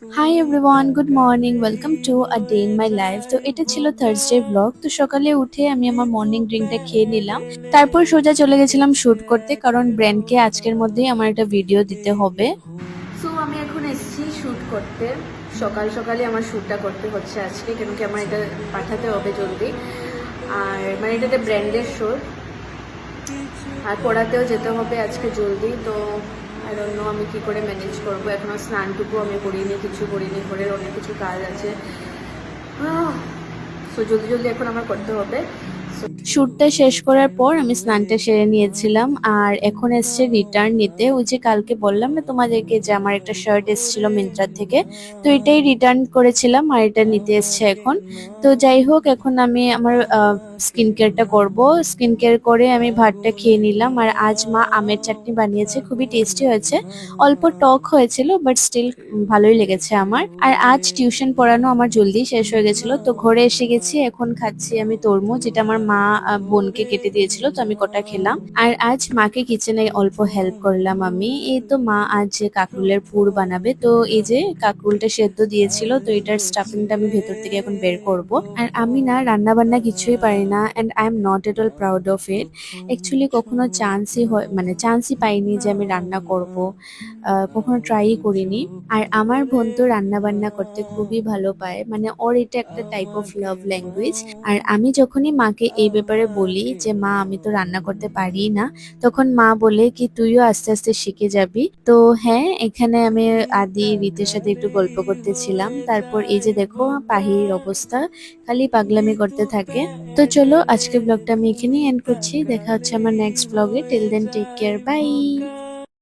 Hi everyone, good morning, welcome to a day in my life. তো এটা ছিল Thursday blog. তো সকালে উঠে আমি আমার মর্নিং ড্রিঙ্কটা খেয়ে নিলাম, তারপর সোজা চলে গেছিলাম শুট করতে, কারণ ব্র্যান্ডকে আজকের মধ্যেই আমার একটা ভিডিও দিতে হবে। সো আমি এখন এসেছি শুট করতে। সকাল সকালে আমার শ্যুটটা করতে হচ্ছে আজকে, কেন কি আমার এটা পাঠাতে হবে জলদি। আর মানে এটাতে ব্র্যান্ডের শ্যুট, আর পড়াতেও যেতে হবে আজকে জলদি। তো আই ডোন্ট নো আমি কী করে ম্যানেজ করবো। এখনও স্নানটুকু আমি করিনি, কিছু করিনি, ঘরের অনেক কিছু কাজ আছে। সো জলদি জলদি এখন আমার করতে হবে। শ্যুটটা শেষ করার পর আমি স্নানটা সেরে নিয়েছিলাম, আর এখন এসছে রিটার্ন নিতে। ওই যে কালকে বললাম না তোমাদেরকে যে আমার একটা শার্ট এসেছিল মিন্ত্রা থেকে, তো এটাই রিটার্ন করেছিলাম আর এটা নিতে এসছে এখন। তো যাই হোক, এখন আমি আমার স্কিন কেয়ারটা করবো। স্কিন কেয়ার করে আমি ভাতটা খেয়ে নিলাম। আর আজ মা আমের চাটনি বানিয়েছে, খুবই টেস্টি হয়েছে। অল্প টক হয়েছিল, বাট স্টিল ভালোই লেগেছে আমার। আর আজ টিউশন পড়ানো আমার জলদি শেষ হয়ে গেছিল, তো ঘরে এসে গেছি। এখন খাচ্ছি আমি তরমুজ, যেটা আমার মা বোনকে কেটে দিয়েছিল, তো আমি কটা খেলাম। আর আজ মাকে কিচেনে অল্প হেল্প করলাম আমি। এই তো মা আজ কাকরুলের পুর বানাবে, তো এই যে কাকরুলটা সেদ্ধ দিয়েছিল, তো এটার স্টাফিংটা আমি ভেতর থেকে এখন বের করব। আর আমি না রান্না বান্না কিছুই পারি না, and I am not at all proud of it. Actually কখনো চান্সই হয়, মানে চান্সই পাইনি যে আমি রান্না করব, কখনো ট্রাইই করিনি। আর আমার বোন তো রান্না বান্না করতে খুবই ভালো পায়, মানে ওর এটা একটা টাইপ অফ লাভ ল্যাঙ্গুয়েজ। আর আমি যখনই মাকে এই ব্যাপারে বলি যে মা আমি তো রান্না করতে পারি না, তখন মা বলে কি তুইও আস্তে আস্তে শিখে যাবি। তো হ্যাঁ, এখানে আমি আদি রীতের সাথে একটু গল্প করতেছিলাম। তারপর এই যে দেখো পাহির অবস্থা, খালি পাগলামি করতে থাকে। তো চলো আজকে ব্লগটা আমি এখানেই এন্ড করছি। দেখা হচ্ছে আমার নেক্সট ব্লগে। Till then take care, by.